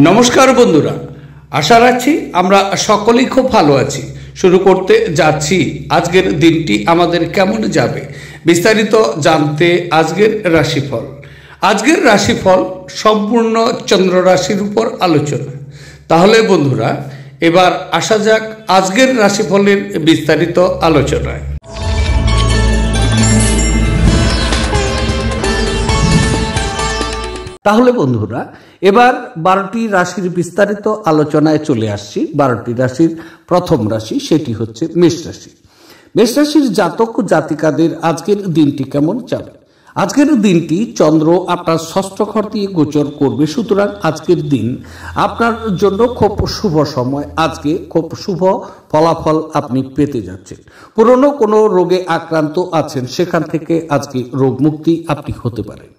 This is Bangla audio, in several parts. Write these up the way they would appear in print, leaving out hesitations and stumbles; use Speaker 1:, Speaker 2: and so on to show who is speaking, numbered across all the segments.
Speaker 1: নমস্কার বন্ধুরা, আশা রাখছি আমরা সকলেই খুব ভালো আছি। শুরু করতে যাচ্ছি আজকের দিনটি আমাদের কেমন যাবে বিস্তারিত জানতে আজকের রাশিফল। আজকের রাশিফল সম্পূর্ণ চন্দ্র রাশির উপর আলোচনা। তাহলে বন্ধুরা, এবার আসা যাক আজকের রাশিফলের বিস্তারিত আলোচনায়। তাহলে বন্ধুরা, এবার 12টি রাশির বিস্তারিত আলোচনায় চলে আসছি। 12টি রাশির প্রথম রাশি, সেটি হচ্ছে মেষ রাশি। মেষ রাশির জাতক ও জাতিকাদের আজকের দিনটি কেমন যাবে? আজকের দিনটি চন্দ্র আপনার ষষ্ঠ ঘর দিয়ে গোচর করবে, সুতরাং আজকের দিন আপনার জন্য খুব শুভ সময়। আজকে খুব শুভ ফলাফল আপনি পেতে যাচ্ছেন। পুরনো কোনো রোগে আক্রান্ত আছেন, সেখান থেকে আজকে রোগ মুক্তি আপনি হতে পারেন।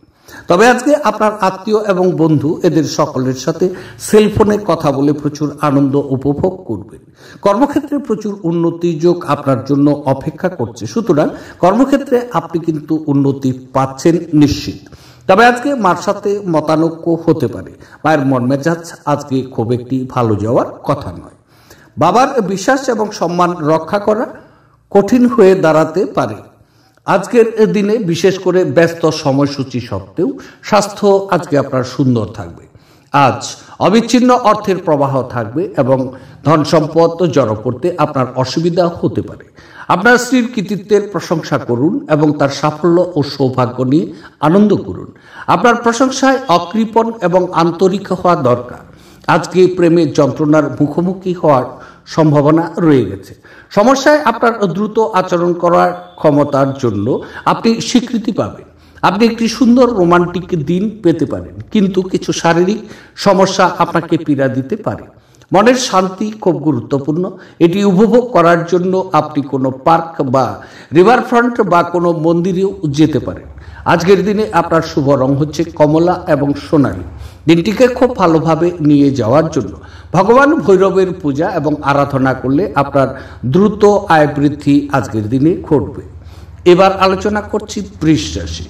Speaker 1: তবে আজকে আপনার আত্মীয় এবং বন্ধু এদের সকলের সাথে সেলফোনে কথা বলে প্রচুর আনন্দ উপভোগ করবেন। কর্মক্ষেত্রে প্রচুর উন্নতি যোগ আপনার জন্য অপেক্ষা করছে, সুতরাং কর্মক্ষেত্রে আপনি কিন্তু উন্নতি পাচ্ছেন নিশ্চিত। তবে আজকে মার সাথে মতানৈক্য হতে পারে। মায়ের মন মেজাজ আজকে খুব একটি ভালো যাওয়ার কথা নয়। বাবার বিশ্বাস এবং সম্মান রক্ষা করা কঠিন হয়ে দাঁড়াতে পারে। আজকের দিনে বিশেষ করে ব্যস্ত সময়সূচি সত্ত্বেও স্বাস্থ্য আজকে আপনার সুন্দর থাকবে। আজ অবিচ্ছিন্ন অর্থের প্রবাহ থাকবে এবং ধন সম্পদ জড়ো করতে আপনার অসুবিধা হতে পারে। আপনার স্ত্রীর কৃতিত্বের প্রশংসা করুন এবং তার সাফল্য ও সৌভাগ্য নিয়ে আনন্দ করুন। আপনার প্রশংসায় অকৃপণ এবং আন্তরিক হওয়া দরকার। আজকে প্রেমের যন্ত্রণার মুখোমুখি হওয়ার সম্ভাবনা রয়ে গেছে। সমস্যায় আপনার দ্রুত আচরণ করার ক্ষমতার জন্য আপনি স্বীকৃতি পাবেন। আপনি একটি সুন্দর রোমান্টিক দিন পেতে পারেন, কিন্তু কিছু শারীরিক সমস্যা আপনাকে পীড়া দিতে পারে। মনের শান্তি খুব গুরুত্বপূর্ণ। এটি উপভোগ করার জন্য আপনি কোনো পার্ক বা রিভারফ্রন্ট বা কোনো মন্দিরেও যেতে পারেন। আজকের দিনে আপনার শুভ রং হচ্ছে কমলা এবং সোনালী। দিনটিকে খুব ভালোভাবে নিয়ে যাওয়ার জন্য ভগবান ভৈরবের পূজা এবং আরাধনা করলে আপনার দ্রুত আয় বৃদ্ধি আজকের দিনে ঘটবে। এবার আলোচনা করছি বৃষ রাশি।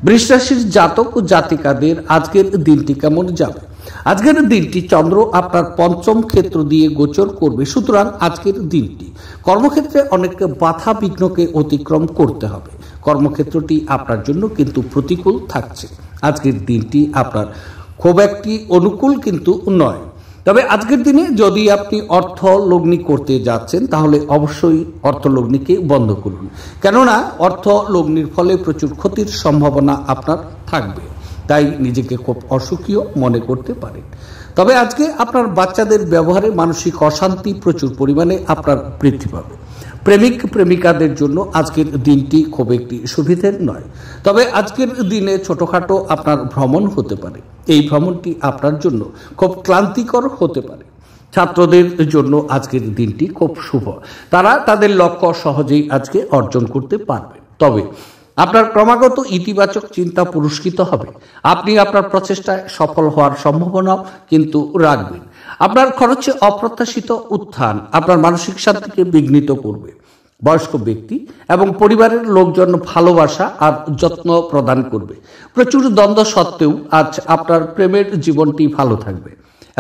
Speaker 1: বৃষ রাশির জাতক ও জাতিকাদের আজকের দিনটি কেমন যাবে? আজকের দিনটি চন্দ্র আপনার পঞ্চম ক্ষেত্র দিয়ে গোচর করবে, সুতরাং আজকের দিনটি কর্মক্ষেত্রে অনেক বাধা বিঘ্নকে অতিক্রম করতে হবে। কর্মক্ষেত্রটি আপনার জন্য কিন্তু প্রতিকূল থাকছে। আজকের দিনটি আপনার খুব একটি অনুকূল কিন্তু নয়। তবে আজকের দিনে যদি আপনি অর্থ লগ্নি করতে যাচ্ছেন, তাহলে অবশ্যই অর্থ লগ্নিকে বন্ধ করুন, কেননা অর্থ লগ্নির ফলে প্রচুর ক্ষতির সম্ভাবনা আপনার থাকবে। তাই নিজেকে খুব অসুখীও মনে করতে পারেন। তবে আজকে আপনার বাচ্চাদের ব্যবহারে মানসিক অশান্তি প্রচুর পরিমাণে আপনার বৃদ্ধি পাবে। প্রেমিক প্রেমিকাদের জন্য আজকের দিনটি খুব একটি সুবিধের নয়। তবে আজকের দিনে ছোটখাটো আপনার ভ্রমণ হতে পারে। এই ভ্রমণটি আপনার জন্য খুব ক্লান্তিকর হতে পারে। ছাত্রদের জন্য আজকের দিনটি খুব শুভ। তারা তাদের লক্ষ্য সহজেই আজকে অর্জন করতে পারবেন। তবে আপনার ক্রমাগত ইতিবাচক চিন্তা পুরস্কৃত হবে। আপনি আপনার প্রচেষ্টায় সফল হওয়ার সম্ভাবনাও কিন্তু রাখবেন। আপনার খরচে অপ্রত্যাশিত উত্থান আপনার মানসিক শান্তিকে বিঘ্নিত করবে। বয়স্ক ব্যক্তি এবং পরিবারের লোকজন ভালোবাসা আর যত্ন প্রদান করবে। প্রচুর দ্বন্দ্ব সত্ত্বেও আজ আপনার প্রেমের জীবনটি ভালো থাকবে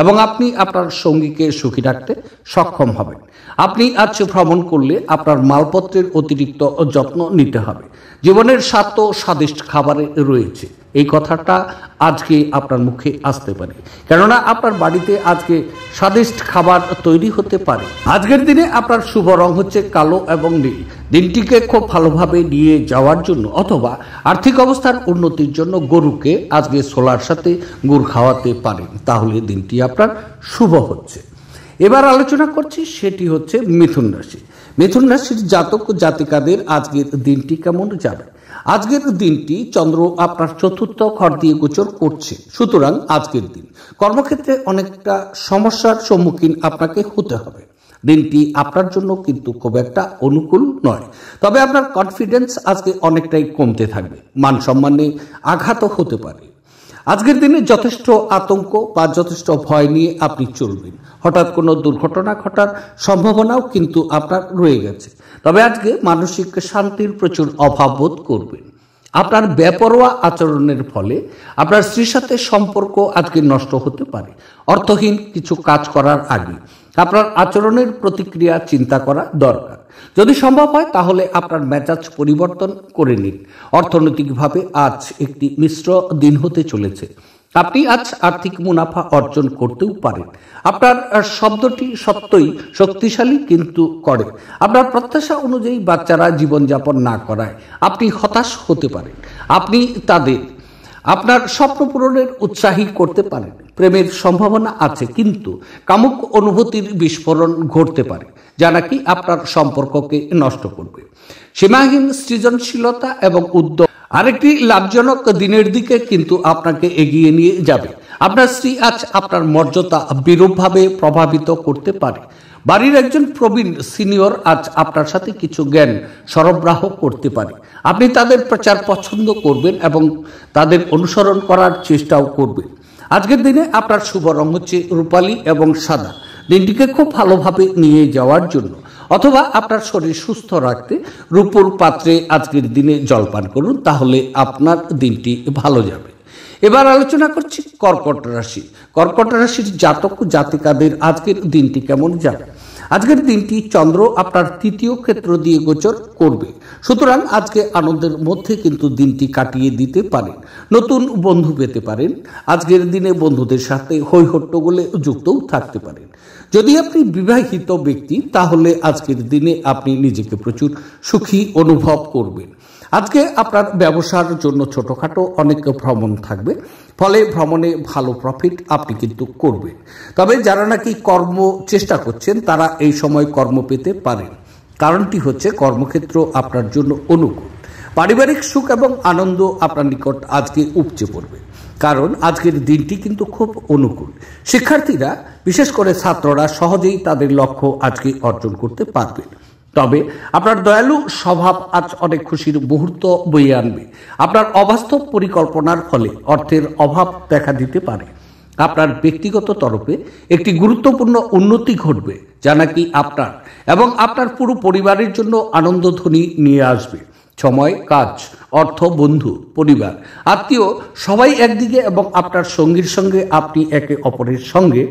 Speaker 1: এবং আপনি আপনার সঙ্গীকে সুখী রাখতে সক্ষম হবেন। আপনি আজ ভ্রমণ করলে আপনার মালপত্রের অতিরিক্ত যত্ন নিতে হবে। জীবনের স্বাদ তো স্বাদিষ্ট খাবারে রয়েছে, এই কথাটা আজকে আপনার মুখে আসতে পারে, কেননা আপনার বাড়িতে আজকে স্বাদিষ্ট খাবার তৈরি হতে পারে। আজকের দিনে আপনার শুভ রং হচ্ছে কালো এবং নীল। দিনটিকে খুব ভালোভাবে নিয়ে যাওয়ার জন্য অথবা আর্থিক অবস্থার উন্নতির জন্য গরুকে আজকে ছোলার সাথে গুড় খাওয়াতে পারেন, তাহলে দিনটি আপনার শুভ হচ্ছে। এবার আলোচনা করছি, সেটি হচ্ছে মিথুন রাশি। মিথুন রাশির জাতক ও জাতিকাদের আজকের দিনটি কেমন যাবে? আজকের দিনটি চন্দ্র আপনার চতুর্থ ঘর দিয়ে গোচর করছে, সুতরাং আজকের দিন কর্মক্ষেত্রে অনেকটা সমস্যার সম্মুখীন আপনাকে হতে হবে। দিনটি আপনার জন্য কিন্তু খুব একটা অনুকূল নয়। তবে আপনার কনফিডেন্স আজকে অনেকটাই কমতে থাকবে। মান সম্মানে আঘাতও হতে পারে। আজকের দিনে যথেষ্ট আতঙ্ক বা যথেষ্ট ভয় নিয়ে আপনি চলবেন। হঠাৎ কোনো দুর্ঘটনা ঘটার সম্ভাবনাও কিন্তু আপনার রয়ে গেছে। তবে আজকে মানসিক শান্তির প্রচুর অভাব বোধ করবেন। আপনার বেপরোয়া আচরণের ফলে আপনার স্ত্রীর সাথে সম্পর্ক আজকে নষ্ট হতে পারে। অর্থহীন কিছু কাজ করার আগে আপনার আচরণের প্রতিক্রিয়া চিন্তা করা দরকার। যদি সম্ভব হয় তাহলে আপনার মেজাজ পরিবর্তন করে নিন। অর্থনৈতিকভাবে আজ একটি মিশ্র দিন হতে চলেছে। আপনি আজ আর্থিক মুনাফা অর্জন করতেও পারেন। আপনার শব্দটি সত্যই শক্তিশালী কিন্তু করে। আপনার প্রত্যাশা অনুযায়ী বাচ্চারা জীবনযাপন না করায় আপনি হতাশ হতে পারেন। আপনি তাদের আপনার স্বপ্ন পূরণের উৎসাহী করতে পারেন। প্রেমের সম্ভাবনা আছে, কিন্তু কামুক অনুভূতির বিস্ফোরণ ঘটতে পারে যা নাকি আপনার সম্পর্ককে নষ্ট করবে। সীমাহীন সৃজনশীলতা এবং উদ্যোগ আরেকটি লাভজনক দিনের দিকে কিন্তু আপনাকে এগিয়ে নিয়ে যাবে। আপনার স্ত্রী আজ আপনার মর্যাদা বিরূপভাবে প্রভাবিত করতে পারে। বাড়ির একজন প্রবীণ সিনিয়র আজ আপনার সাথে কিছু জ্ঞান সরবরাহ করতে পারে। আপনি তাদের প্রচার পছন্দ করবেন এবং তাদের অনুসরণ করার চেষ্টাও করবেন। আজকের দিনে আপনার শুভ রং হচ্ছে রূপালী এবং সাদা। দিনটিকে খুব ভালোভাবে নিয়ে যাওয়ার জন্য অথবা আপনার শরীর সুস্থ রাখতে রূপোর পাত্রে আজকের দিনে জলপান করুন, তাহলে আপনার দিনটি ভালো যাবে। এবার আলোচনা করছি কর্কট রাশি। কর্কট রাশির জাতক জাতিকাদের আজকের দিনটি কেমন যাবে। আজকের দিনটি চন্দ্র আপনার তৃতীয় ক্ষেত্র দিয়ে গোচর করবে, সুতরাং আজকে আনন্দের মধ্যে কিন্তু দিনটি কাটিয়ে দিতে পারেন। নতুন বন্ধু পেতে পারেন। আজকের দিনে বন্ধুদের সাথে হৈহট্টগোলে যুক্তও থাকতে পারেন। যদি আপনি বিবাহিত ব্যক্তি তাহলে আজকের দিনে আপনি নিজেকে প্রচুর সুখী অনুভব করবেন। আজকে আপনার ব্যবসার জন্য ছোটখাটো অনেক ভ্রমণ থাকবে, ফলে ভ্রমণে ভালো প্রফিট আপনি কিন্তু করবেন। তবে যারা নাকি কর্ম চেষ্টা করছেন তারা এই সময় কর্ম পেতে পারেন। কারণটি হচ্ছে কর্মক্ষেত্র আপনার জন্য অনুকূল। পারিবারিক সুখ এবং আনন্দ আপনার নিকট আজকে উপচে পড়বে, কারণ আজকের দিনটি কিন্তু খুব অনুকূল। শিক্ষার্থীরা, বিশেষ করে ছাত্ররা সহজেই তাদের লক্ষ্য আজকে অর্জন করতে পারবে। তবে আপনার দয়ালু স্বভাব আজ অনেক খুশির মুহূর্ত বয়ে আনবে। আপনার অবাস্তব পরিকল্পনার ফলে অর্থের অভাব দেখা দিতে পারে। আপনার ব্যক্তিগত তরফে একটি গুরুত্বপূর্ণ উন্নতি ঘটবে যা নাকি আপনার এবং আপনার পুরো পরিবারের জন্য আনন্দধ্বনি নিয়ে আসবে। সময়, কাজ, অর্থ, বন্ধু, পরিবার, আত্মীয় সবাই একদিকে এবং আপনার সঙ্গীর সঙ্গে আপনি একে অপরের সঙ্গে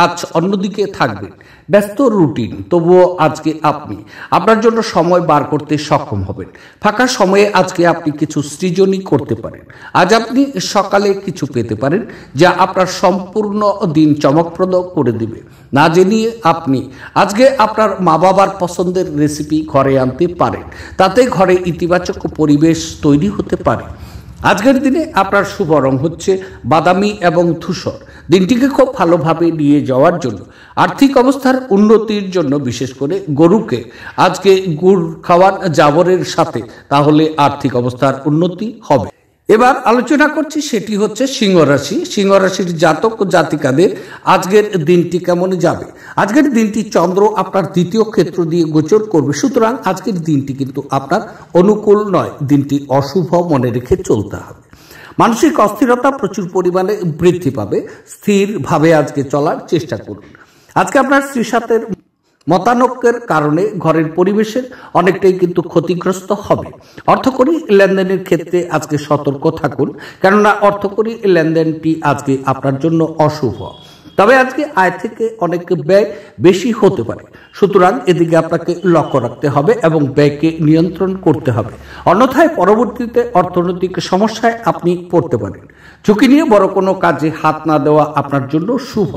Speaker 1: আজ অন্যদিকে থাকবেন। ব্যস্ত রুটিন, তবুও আজকে আপনি আপনার জন্য সময় বার করতে সক্ষম হবেন। ফাঁকা সময়ে আজকে আপনি কিছু সৃজনই করতে পারেন। আজ আপনি সকালে কিছু পেতে পারেন যা আপনার সম্পূর্ণ দিন চমকপ্রদ করে দিবে। না জেনে আপনি আজকে আপনার মা বাবার পছন্দের রেসিপি ঘরে আনতে পারেন, তাতে ঘরে ইতিবাচক পরিবেশ তৈরি হতে পারে। আজকের দিনে আপনার শুভ রং হচ্ছে বাদামি এবং ধূসর। দিনটিকে খুব ভালোভাবে নিয়ে যাওয়ার জন্য আর্থিক অবস্থার উন্নতির জন্য বিশেষ করে গরুকে আজকে গুড় খাওয়ান জাবরের সাথে, তাহলে আর্থিক অবস্থার উন্নতি হবে। এবার আলোচনা করছি, সেটি হচ্ছে সিংহ রাশি। সিংহ রাশির জাতক জাতিকাদের আজকের দিনটি কেমন যাবে। আজকের দিনটি চন্দ্র আপনার দ্বিতীয় ক্ষেত্র দিয়ে গোচর করবে, সুতরাং আজকের দিনটি কিন্তু আপনার অনুকূল নয়। দিনটি অশুভ মনে রেখে চলতে হবে। মানসিক অস্থিরতা প্রচুর পরিমাণে বৃদ্ধি পাবে। স্থিরভাবে আজকে চলার চেষ্টা করুন। আজকে আপনার স্ত্রীর সাথে মতানৈক্যের কারণে ঘরের পরিবেশের অনেকটাই কিন্তু ক্ষতিগ্রস্ত হবে। অর্থকরী লেনদেনের ক্ষেত্রে আজকে সতর্ক থাকুন, কেননা অর্থকরী লেনদেনটি আজকে আপনার জন্য অশুভ। তবে আজকে আয় থেকে অনেক ব্যয় বেশি হতে পারে, সুতরাং এদিকে আপনাকে লক্ষ্য রাখতে হবে এবং ব্যয়কে নিয়ন্ত্রণ করতে হবে। অন্যথায় পরবর্তীতে অর্থনৈতিক সমস্যায় আপনি পড়তে পারেন। ঝুঁকি নিয়ে বড় কোনো কাজে হাত না দেওয়া আপনার জন্য শুভ।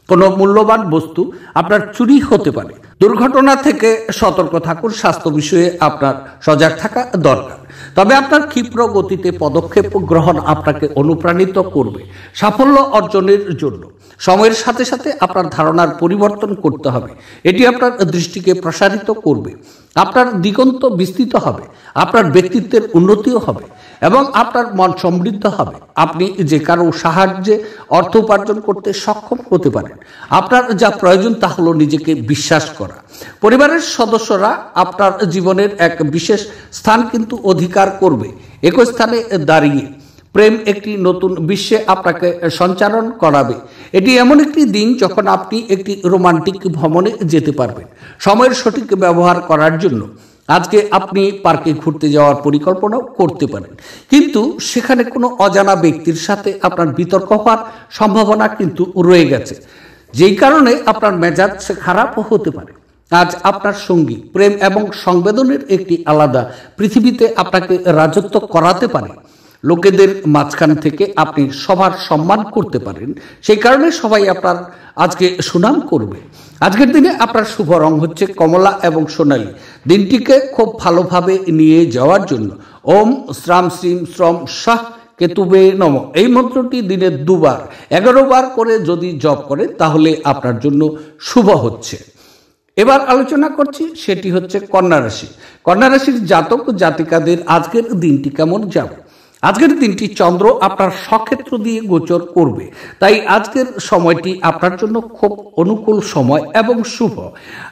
Speaker 1: কোনো মূল্যবান বস্তু আপনার চুরি হতে পারে। দুর্ঘটনা থেকে সতর্ক থাকুন। স্বাস্থ্য বিষয়ে আপনার সজাগ থাকা দরকার। তবে আপনার ক্ষিপ্র গতিতে পদক্ষেপ গ্রহণ আপনাকে অনুপ্রাণিত করবে সাফল্য অর্জনের জন্য। সময়ের সাথে সাথে আপনার ধারণার পরিবর্তন করতে হবে। এটি আপনার দৃষ্টিকে প্রসারিত করবে, আপনার দিগন্ত বিস্তৃত হবে, আপনার ব্যক্তিত্বের উন্নতিও হবে এবং আপনার মন সমৃদ্ধ হবে। আপনি যে কারো সাহায্যে অর্থ উপার্জন করতে সক্ষম হতে পারেন। আপনার যা প্রয়োজন তা হলো নিজেকে বিশ্বাস করা। পরিবারের সদস্যরা আপনার জীবনের এক বিশেষ স্থান কিন্তু অধিকার করবে। একই স্থানে দাঁড়িয়ে প্রেম একটি নতুন বিশ্বে আপনাকে সঞ্চারণ করাবে। এটি এমন একটি দিন যখন আপনি একটি রোমান্টিক ভ্রমণে যেতে পারবেন। সময়ের সঠিক ব্যবহার করার জন্য আজকে আপনি পার্কে ঘুরতে যাওয়ার পরিকল্পনাও করতে পারেন, কিন্তু সেখানে কোনো অজানা ব্যক্তির সাথে আপনার বিতর্ক হওয়ার সম্ভাবনা কিন্তু রয়ে গেছে, যেই কারণে আপনার মেজাজ খারাপ হতে পারে। আজ আপনার সঙ্গী প্রেম এবং সংবেদনের একটি আলাদা পৃথিবীতে আপনাকে রাজত্ব করাতে পারে। লোকেদের মাঝখান থেকে আপনি সবার সম্মান করতে পারেন, সেই কারণে সবাই আপনার আজকে সুনাম করবে। আজকের দিনে আপনার শুভ রং হচ্ছে কমলা এবং সোনালী। দিনটিকে খুব ভালোভাবে নিয়ে যাওয়ার জন্য ওম শ্রাম শ্রীম শ্রম শাহ কেতুবে নম এই মন্ত্রটি দিনে 2 বার 11 বার করে যদি জপ করেন তাহলে আপনার জন্য শুভ হচ্ছে। এবার আলোচনা করছি, সেটি হচ্ছে কন্যা রাশি। কন্যা রাশির জাতক জাতিকাদের আজকের দিনটি কেমন যাবে? আজকের দিনটি চন্দ্র আপনার স্বক্ষেত্র দিয়ে গোচর করবে, তাই আজকের সময়টি আপনার জন্য খুব অনুকূল সময় এবং শুভ।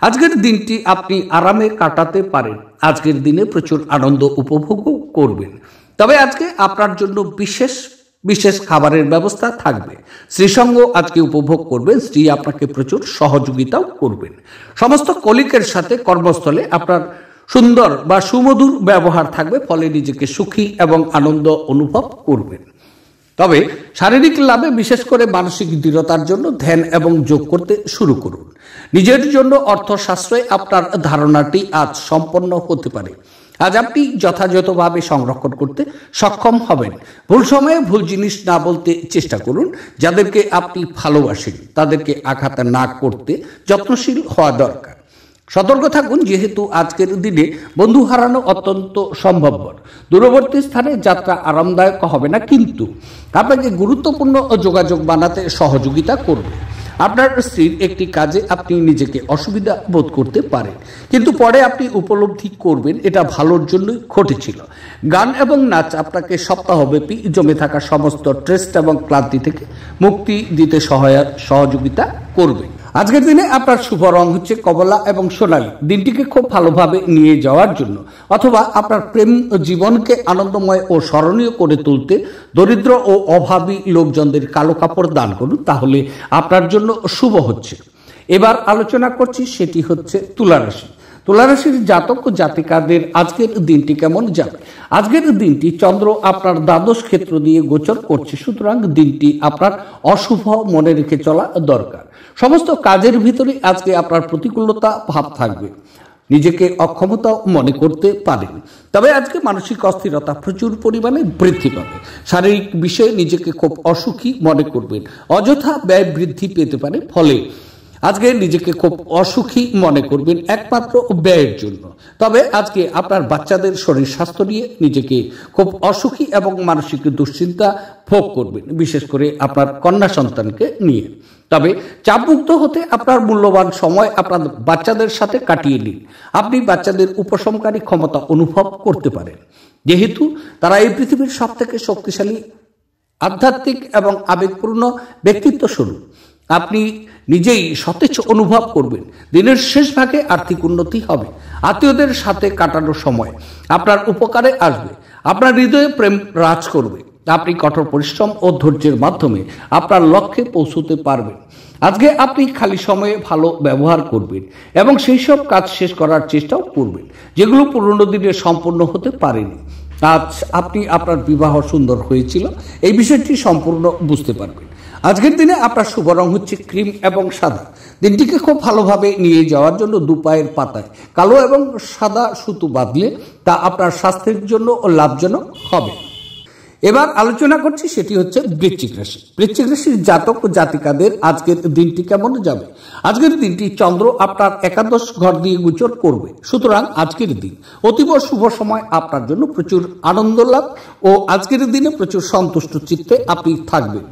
Speaker 1: আজকের দিনটি আপনি আরামে কাটাতে পারেন। আজকের দিনে প্রচুর আনন্দ উপভোগও করবেন। তবে আজকে আপনার জন্য বিশেষ বিশেষ খাবারের ব্যবস্থা থাকবে। স্ত্রীসঙ্গ আজকে উপভোগ করবেন, স্ত্রী আপনাকে প্রচুর সহযোগিতাও করবেন। সমস্ত কলিগের সাথে কর্মস্থলে আপনার সুন্দর বা সুমধুর ব্যবহার থাকবে, ফলে নিজেকে সুখী এবং আনন্দ অনুভব করবেন। তবে শারীরিক লাভে বিশেষ করে মানসিক দৃঢ়তার জন্য ধ্যান এবং যোগ করতে শুরু করুন। নিজের জন্য অর্থশাস্ত্রে আপনার ধারণাটি আজ সম্পন্ন হতে পারে। আজ আপনি যথাযথভাবে সংরক্ষণ করতে সক্ষম হবেন। ভুল সময়ে ভুল জিনিস না বলতে চেষ্টা করুন। যাদেরকে আপনি ভালোবাসেন তাদেরকে আঘাত না করতে যত্নশীল হওয়া দরকার। সতর্ক থাকুন, যেহেতু আজকের দিনে বন্ধু হারানো অত্যন্ত সম্ভবপর। দূরবর্তী স্থানে যাত্রা আরামদায়ক হবে না, কিন্তু আপনাকে গুরুত্বপূর্ণ যোগাযোগ বানাতে সহযোগিতা করবে। আপনার স্ত্রীর একটি কাজে আপনি নিজেকে অসুবিধা বোধ করতে পারেন, কিন্তু পরে আপনি উপলব্ধি করবেন এটা ভালোর জন্যই ঘটেছিল। গান এবং নাচ আপনাকে সপ্তাহব্যাপী জমে থাকা সমস্ত স্ট্রেস এবং ক্লান্তি থেকে মুক্তি দিতে সহযোগিতা করবে। আজকের দিনে আপনার শুভ রং হচ্ছে কমলা এবং সোনালী। দিনটিকে খুব ভালোভাবে নিয়ে যাওয়ার জন্য অথবা আপনার প্রেম জীবনকে আনন্দময় ও স্মরণীয় করে তুলতে দরিদ্র ও অভাবী লোকজনদের কালো কাপড় দান করুন, তাহলে আপনার জন্য শুভ হচ্ছে। এবার আলোচনা করছি, সেটি হচ্ছে তুলা রাশি। তুলা রাশির জাতক ও জাতিকাদের আজকের দিনটি কেমন যাবে? আজকের দিনটি চন্দ্র আপনার দ্বাদশ ক্ষেত্র দিয়ে গোচর করছে, সুতরাং দিনটি আপনার অশুভ মনে রেখে চলা দরকার। সমস্ত কাজের ভিতরে আজকে আপনার প্রতিকূলতা ভাব থাকবে, নিজেকে অক্ষমতা মনে করতে পারেন। তবে আজকে মানসিক অস্থিরতা প্রচুর পরিমাণে বৃদ্ধি পাবে। শারীরিক বিষয়ে নিজেকে খুব অসুখী মনে করবেন, অযথা ব্যয় বৃদ্ধি পেতে পারে, ফলে আজকে নিজেকে খুব অসুখী মনে করবেন একমাত্র ব্যয়ের জন্য। তবে আজকে আপনার বাচ্চাদের শরীর স্বাস্থ্য নিয়ে নিজেকে খুব অসুখী এবং মানসিক দুশ্চিন্তা ভোগ করবেন, বিশেষ করে আপনার কন্যা সন্তানকে নিয়ে। তবে চাপমুক্ত হতে আপনার মূল্যবান সময় আপনার বাচ্চাদের সাথে কাটিয়ে নিন। আপনি বাচ্চাদের উপশমকারী ক্ষমতা অনুভব করতে পারেন, যেহেতু তারা এই পৃথিবীর সব থেকে শক্তিশালী আধ্যাত্মিক এবং আবেগপূর্ণ ব্যক্তিত্ব স্বরূপ। আপনি নিজেই সতেজ অনুভব করবেন। দিনের শেষ ভাগে আর্থিক উন্নতি হবে। আত্মীয়দের সাথে কাটানোর সময় আপনার উপকারে আসবে। আপনার হৃদয়ে প্রেম রাজ করবে। আপনি কঠোর পরিশ্রম ও ধৈর্যের মাধ্যমে আপনার লক্ষ্যে পৌঁছতে পারবেন। আজকে আপনি খালি সময়ে ভালো ব্যবহার করবেন এবং সেই সব কাজ শেষ করার চেষ্টাও করবেন যেগুলো পুরনো দিনে সম্পূর্ণ হতে পারেনি। আজ আপনি আপনার বিবাহ সুন্দর হয়েছিল এই বিষয়টি সম্পূর্ণ বুঝতে পারবেন। আজকের দিনে আপনার শুভ রং হচ্ছে ক্রিম এবং সাদা। দিনটিকে খুব ভালোভাবে নিয়ে যাওয়ার জন্য 2 পায়ের পাতায় কালো এবং সাদা সুতো বাঁধলে তা আপনার স্বাস্থ্যের জন্য লাভজনক হবে। এবার আলোচনা করছি, সেটি হচ্ছে বৃশ্চিক রাশি। বৃশ্চিক রাশির জাতক ও জাতিকাদের আজকের দিনটি কেমন যাবে? আজকের দিনটি চন্দ্র আপনার একাদশ ঘর দিয়ে গোচর করবে, সুতরাং আজকের দিন অতীব শুভ সময় আপনার জন্য। প্রচুর আনন্দ লাভ ও আজকের দিনে প্রচুর সন্তুষ্ট চিত্তে আপনি থাকবেন।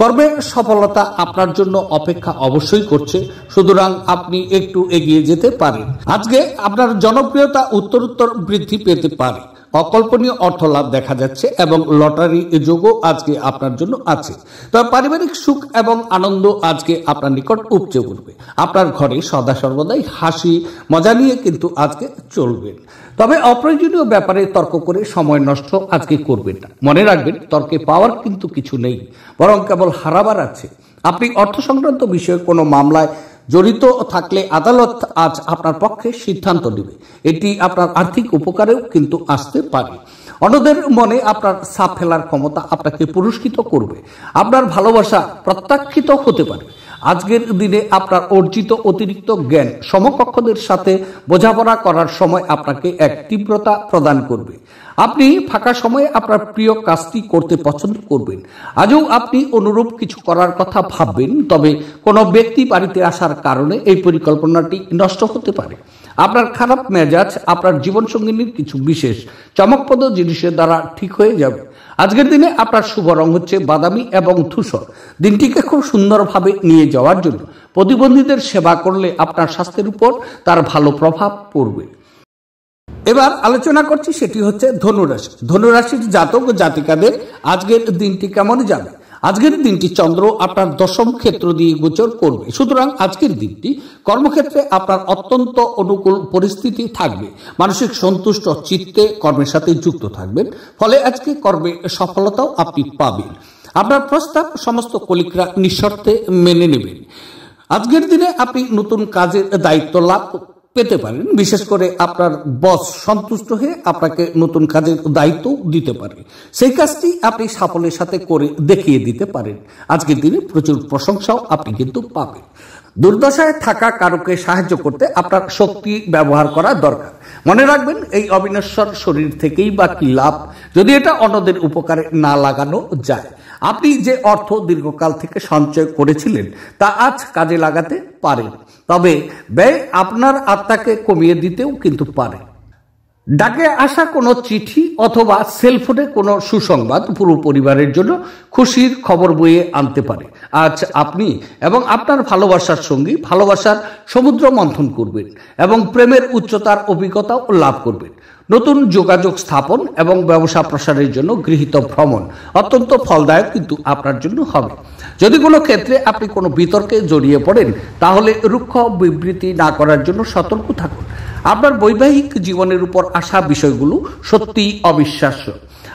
Speaker 1: কর্মে সফলতা আপনার জন্য অপেক্ষা অবশ্যই করছে, সুতরাং আপনি একটু এগিয়ে যেতে পারেন। আজকে আপনার জনপ্রিয়তা উত্তরোত্তর বৃদ্ধি পেতে পারে। অকল্পনীয় অর্থ লাভ দেখা যাচ্ছে এবং লটারি যোগও আজকে আপনার জন্য আছে। তবে পারিবারিক সুখ এবং আনন্দ আজকে আপনার নিকট উপচে উঠবে। আপনার ঘরে সদা সর্বদাই হাসি মজা নিয়ে কিন্তু আজকে চলবেন। তবে অপ্রয়োজনীয় ব্যাপারে তর্ক করে সময় নষ্ট আজকে করবেন না। মনে রাখবেন, তর্কে পাওয়ার কিন্তু কিছু নেই, বরং কেবল হারাবার আছে। আপনি অর্থ সংক্রান্ত বিষয়ে কোনো মামলায় জড়িত থাকলে আদালত আজ আপনার পক্ষে সিদ্ধান্ত নেবে। এটি আপনার আর্থিক উপকারেও কিন্তু আসতে পারে। অন্যদের মনে আপনার ছাপ ফেলার ক্ষমতা আপনাকে পুরস্কৃত করবে। আপনার ভালোবাসা প্রত্যাখ্যিত হতে পারে। আজকের দিনে আপনার অর্জিত অতিরিক্ত জ্ঞান সমকক্ষদের সাথে বোঝাপড়া করার সময় আপনাকে এক তীব্রতা প্রদান করবে। আপনি ফাঁকা সময়ে আপনার প্রিয় কাজটি করতে পছন্দ করবেন। আজও আপনি অনুরূপ কিছু করার কথা ভাববেন, তবে কোনো ব্যক্তি বাড়িতে আসার কারণে এই পরিকল্পনাটি নষ্ট হতে পারে। আপনার খারাপ মেজাজ আপনার জীবনসঙ্গিনীর কিছু বিশেষ চমকপ্রদ জিনিসের দ্বারা ঠিক হয়ে যাবে। আজকের দিনে আপনার শুভ রং হচ্ছে বাদামি এবং ধূসর। দিনটিকে খুব সুন্দরভাবে নিয়ে যাওয়ার জন্য প্রতিবন্ধীদের সেবা করলে আপনার স্বাস্থ্যের উপর তার ভালো প্রভাব পড়বে। এবার আলোচনা করছি, সেটি হচ্ছে ধনুরাশি। ধনুরাশির জাতক ও জাতিকাদের আজকের দিনটি কেমন যাবে? আজকের দিনটি চন্দ্র আপনার দশম ক্ষেত্র দিয়ে গোচর করবে। সুতরাং আজকের দিনটি কর্মক্ষেত্রে আপনার অত্যন্ত অনুকূল পরিস্থিতি থাকবে। মানসিক সন্তুষ্ট চিত্তে কর্মের সাথে যুক্ত থাকবেন, ফলে আজকে কর্মে সফলতাও আপনি পাবেন। আপনার প্রস্তাব সমস্ত কলিগরা নিঃশর্তে মেনে নেবেন। আজকের দিনে আপনি নতুন কাজের দায়িত্ব লাভ পেতে পারেন। বিশেষ করে আপনার বস সন্তুষ্ট হয়ে আপনাকে নতুন কাজের দায়িত্ব দিতে পারে। সেই কাজটি আপনি সাফল্যের সাথে করে দেখিয়ে দিতে পারেন। আজকের দিনে প্রচুর প্রশংসাও আপনি কিন্তু পাবেন। দুর্দশায় থাকা কারোকে সাহায্য করতে আপনার শক্তি ব্যবহার করা দরকার। মনে রাখবেন, এই অবিনশ্বর শরীর থেকেই বা কি লাভ যদি এটা অন্যদের উপকারে না লাগানো যায়। আপনি যে অর্থ দীর্ঘকাল থেকে সঞ্চয় করেছিলেন তা আজ কাজে লাগাতে পারেন, তবে ব্যয় আপনার আত্মাকে কমিয়ে দিতেও কিন্তু পারে। ডাকে আসা কোনো চিঠি অথবা সেলফোনে কোনো সুসংবাদ পুরো পরিবারের জন্য খুশির খবর বয়ে আনতে পারে। আজ আপনি এবং আপনার ভালোবাসার সঙ্গী ভালোবাসার সমুদ্র মন্থন করবেন এবং প্রেমের উচ্চতার অভিজ্ঞতাও লাভ করবেন। নতুন যোগাযোগ স্থাপন এবং ব্যবসা প্রসারের জন্য গৃহীত ভ্রমণ অত্যন্ত ফলদায়ক কিন্তু আপনার জন্য হবে। যদি কোনো ক্ষেত্রে আপনি কোনো বিতর্কে জড়িয়ে পড়েন, তাহলে রুক্ষ বিবৃতি না করার জন্য সতর্ক থাকুন। আপনার বৈবাহিক জীবনের উপর আসা বিষয়গুলো সত্যিই অবিশ্বাস্য।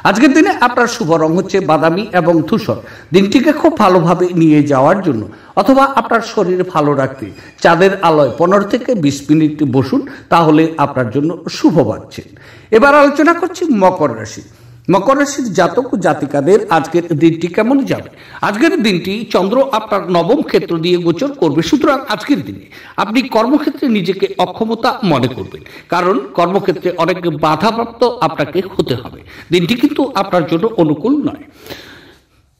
Speaker 1: আজকের দিনে আপনার শুভ রং হচ্ছে বাদামি এবং ধূসর। দিনটিকে খুব ভালোভাবে নিয়ে যাওয়ার জন্য অথবা আপনার শরীর ভালো রাখতে চাঁদের আলোয় 15 থেকে 20 মিনিট বসুন, তাহলে আপনার জন্য শুভ বাড়ছেন। এবার আলোচনা করছি মকর রাশি। মকর রাশির জাতক ও জাতিকাদের আজকের দিনটি কেমন যাবে? আজকের দিনটি চন্দ্র আপনার নবম ক্ষেত্র দিয়ে গোচর করবে। সুতরাং আজকের দিনে আপনি কর্মক্ষেত্রে নিজেকে অক্ষমতা মনে করবেন, কারণ কর্মক্ষেত্রে অনেক বাধাপ্রাপ্ত আপনাকে হতে হবে। দিনটি কিন্তু আপনার জন্য অনুকূল নয়।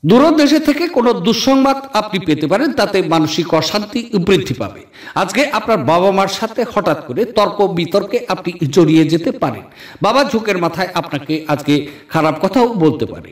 Speaker 1: দূরদেশে থেকে কোনো দুঃসংবাদ আপনি পেতে পারেন, তাতে মানসিক অশান্তি বৃদ্ধি পাবে। আজকে আপনার বাবা মার সাথে হঠাৎ করে তর্ক বিতর্কে আপনি জড়িয়ে যেতে পারেন। বাবা ঝোঁকের মাথায় আপনাকে আজকে খারাপ কথাও বলতে পারে।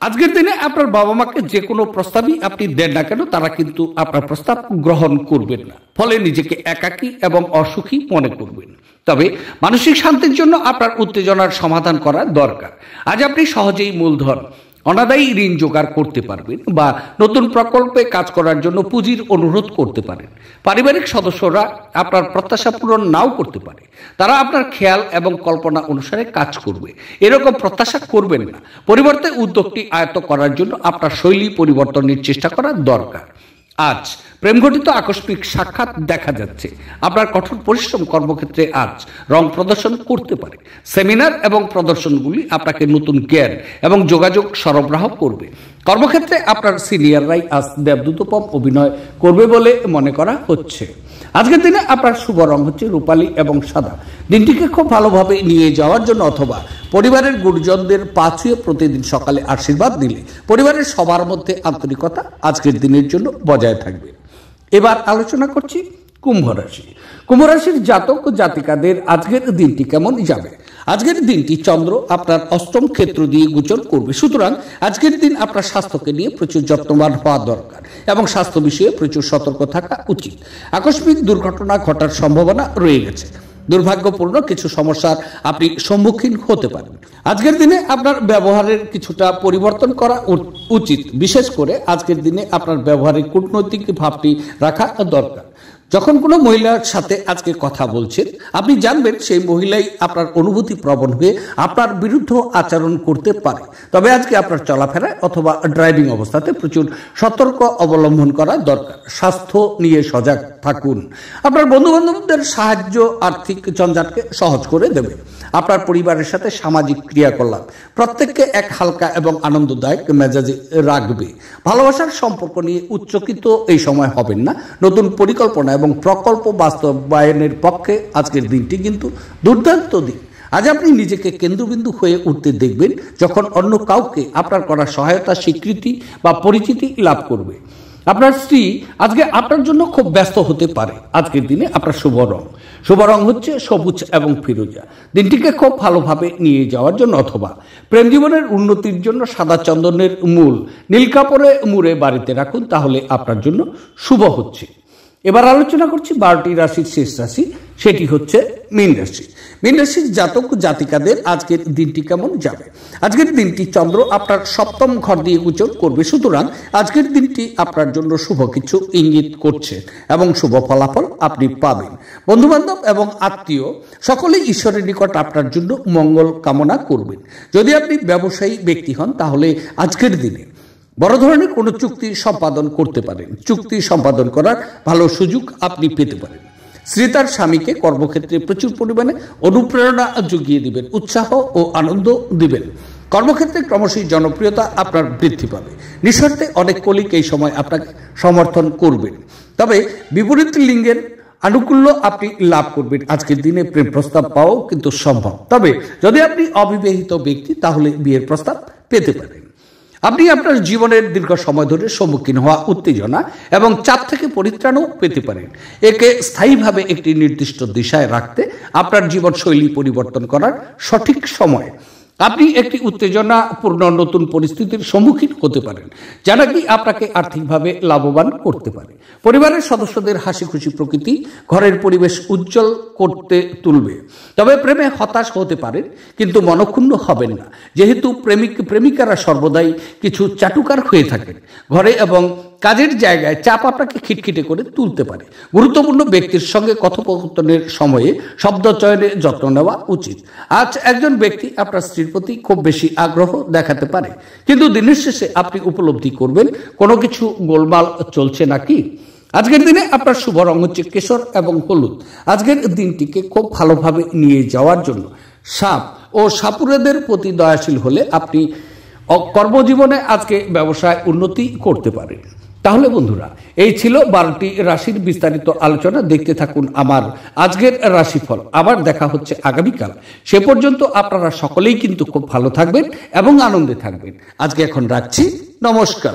Speaker 1: আজকের দিনে আপনার বাবা মাকে যে কোনো প্রস্তাবই আপনি দেন না কেন, তারা কিন্তু আপনার প্রস্তাব গ্রহণ করবেন না, ফলে নিজেকে একাকী এবং অসুখী মনে করবেন। তবে মানসিক শান্তির জন্য আপনার উত্তেজনার সমাধান করা দরকার। আজ আপনি সহজেই মূলধন অনাদায়ী ঋণ জোগাড় করতে পারবেন বা নতুন প্রকল্পে কাজ করার জন্য পুঁজির অনুরোধ করতে পারেন। পারিবারিক সদস্যরা আপনার প্রত্যাশা পূরণ নাও করতে পারে। তারা আপনার খেয়াল এবং কল্পনা অনুসারে কাজ করবে, এরকম প্রত্যাশা করবেন না। পরিবর্তে উদ্যোগটি আয়ত্ত করার জন্য আপনার শৈলী পরিবর্তনের চেষ্টা করা দরকার। আজ প্রেমঘটিত আকস্মিক সাক্ষাৎ দেখা যাচ্ছে। আপনার কঠোর পরিশ্রম কর্মক্ষেত্রে আজ রং প্রদর্শন করতে পারে। সেমিনার এবং প্রদর্শনগুলি আপনাকে নতুন জ্ঞান এবং যোগাযোগ সরবরাহ করবে। কর্মক্ষেত্রে আপনার সিনিয়ররাই আজ দেবদূতোপম অভিনয় করবে বলে মনে করা হচ্ছে। আজকের দিনে আপনার শুভ রং হচ্ছে রূপালী এবং সাদা। দিনটিকে খুব ভালোভাবে নিয়ে যাওয়ার জন্য অথবা পরিবারের গুরুজনদের পা ছুঁয়ে প্রতিদিন সকালে আশীর্বাদ দিলে পরিবারের সবার মধ্যে আন্তরিকতা আজকের দিনের জন্য বজায় থাকবে। এবার আলোচনা করছি কুম্ভ রাশি। কুম্ভ রাশির জাতক ও জাতিকাদের আজকের দিনটি কেমন যাবে? আজকের দিনটি চন্দ্র আপনার অষ্টম ক্ষেত্র দিয়ে গোচর করবে। সুতরাং আজকের দিন আপনার স্বাস্থ্যকে নিয়ে প্রচুর যত্নবান হওয়া দরকার এবং স্বাস্থ্য বিষয়ে প্রচুর সতর্ক থাকা উচিত। আকস্মিক দুর্ঘটনা ঘটার সম্ভাবনা রয়ে গেছে। দুর্ভাগ্যপূর্ণ কিছু সমস্যার আপনি সম্মুখীন হতে পারেন। আজকের দিনে আপনার ব্যবহারের কিছুটা পরিবর্তন করা উচিত। বিশেষ করে আজকের দিনে আপনার ব্যবহারের কূটনৈতিক ভাবটি রাখা দরকার। যখন কোনো মহিলার সাথে আজকে কথা বলছেন, আপনি জানবেন সেই মহিলাই আপনার অনুভূতি প্রবণ হয়ে আপনার বিরুদ্ধে আচরণ করতে পারে। তবে আজকে আপনার চলাফেরায় অথবা ড্রাইভিং অবস্থাতে প্রচুর সতর্ক অবলম্বন করা দরকার। স্বাস্থ্য নিয়ে সজাগ থাকুন। আপনার বন্ধু বান্ধবদের সাহায্য আর্থিক জঞ্জাটকে সহজ করে দেবে। আপনার পরিবারের সাথে সামাজিক ক্রিয়াকলাপ প্রত্যেককে এক হালকা এবং আনন্দদায়ক মেজাজে রাখবে। ভালোবাসার সম্পর্ক নিয়ে উচ্চকিত এই সময় হবেন না। নতুন পরিকল্পনা এবং প্রকল্প বাস্তবায়নের পক্ষে আজকের দিনটি কিন্তু দুর্দান্ত দিন। আজ আপনি নিজেকে কেন্দ্রবিন্দু হয়ে উঠতে দেখবেন যখন অন্য কাউকে আপনার করা সহায়তা, স্বীকৃতি বা পরিচিতি লাভ করবে। আপনার স্ত্রী আজকে আপনার জন্য খুব ব্যস্ত হতে পারে। আজকের দিনে আপনার শুভ রং হচ্ছে সবুজ এবং ফিরোজা। দিনটিকে খুব ভালোভাবে নিয়ে যাওয়ার জন্য অথবা প্রেম জীবনের উন্নতির জন্য সাদা চন্দনের মূল নীল কাপড়ে মুড়ে বাড়িতে রাখুন, তাহলে আপনার জন্য শুভ হচ্ছে। এবার আলোচনা করছি 12টি রাশির শেষ রাশি, সেটি হচ্ছে মীন রাশি। মীন রাশির জাতক জাতিকাদের আজকের দিনটি কেমন যাবে? আজকের দিনটি চন্দ্র আপনার সপ্তম ঘর দিয়ে গোচর করবে, সুতরাং আজকের দিনটি আপনার জন্য শুভ কিছু ইঙ্গিত করছে এবং শুভ ফলাফল আপনি পাবেন। বন্ধুবান্ধব এবং আত্মীয় সকলেই ঈশ্বরের নিকট আপনার জন্য মঙ্গল কামনা করবেন। যদি আপনি ব্যবসায়ী ব্যক্তি হন, তাহলে আজকের দিনে বড় ধরনের কোনো চুক্তি সম্পাদন করতে পারেন। চুক্তি সম্পাদন করার ভালো সুযোগ আপনি পেতে পারেন। স্ত্রী তার স্বামীকে কর্মক্ষেত্রে প্রচুর পরিমাণে অনুপ্রেরণা জুগিয়ে দিবেন, উৎসাহ ও আনন্দ দিবেন। কর্মক্ষেত্রে ক্রমশই জনপ্রিয়তা আপনার বৃদ্ধি পাবে। নিঃস্বার্থে অনেক কলিগ এই সময় আপনাকে সমর্থন করবেন। তবে বিপরীত লিঙ্গের আনুকূল্য আপনি লাভ করবেন। আজকের দিনে প্রেম প্রস্তাব পাওয়াও কিন্তু সম্ভব। তবে যদি আপনি অবিবাহিত ব্যক্তি, তাহলে বিয়ের প্রস্তাব পেতে পারেন। আপনি আপনার জীবনের দীর্ঘ সময় ধরে সম্মুখীন হওয়া উত্তেজনা এবং চাপ থেকে পরিত্রাণও পেতে পারেন। একে স্থায়ীভাবে একটি নির্দিষ্ট দিশায় রাখতে আপনার জীবনশৈলী পরিবর্তন করার সঠিক সময়। আপনি একটি উত্তেজনাপূর্ণ নতুন পরিস্থিতির সম্মুখীন হতে পারেন, যা নাকি আপনাকে আর্থিকভাবে লাভবান করতে পারে। পরিবারের সদস্যদের হাসি খুশি প্রকৃতি ঘরের পরিবেশ উজ্জ্বল করতে তুলবে। তবে প্রেমে হতাশ হতে পারেন, কিন্তু মনক্ষুণ্ণ হবেন না, যেহেতু প্রেমিকারা সর্বদাই কিছু চাটুকার হয়ে থাকেন। ঘরে এবং কাজের জায়গায় চাপ আপনাকে খিটখিটে করে তুলতে পারে। গুরুত্বপূর্ণ ব্যক্তির সঙ্গে কথোপকথনের সময়ে শব্দ চয়নে যত্ন নেওয়া উচিত। আজ একজন ব্যক্তি আপনার স্ত্রীর প্রতি খুব বেশি আগ্রহ দেখাতে পারে, কিন্তু দিনের শেষে আপনি উপলব্ধি করবেন কোনো কিছু গোলমাল চলছে নাকি। আজকের দিনে আপনার শুভ রং হচ্ছে কেশর এবং হলুদ। আজকের দিনটিকে খুব ভালোভাবে নিয়ে যাওয়ার জন্য সাপ ও সাপুড়েদের প্রতি দয়াশীল হলে আপনি কর্মজীবনে আজকে ব্যবসায় উন্নতি করতে পারেন। তাহলে বন্ধুরা, এই ছিল 12টি রাশির বিস্তারিত আলোচনা। দেখতে থাকুন আমার আজকের রাশিফল। আবার দেখা হচ্ছে আগামীকাল। সে পর্যন্ত আপনারা সকলেই কিন্তু খুব ভালো থাকবেন এবং আনন্দে থাকবেন। আজকে এখন রাখছি। নমস্কার।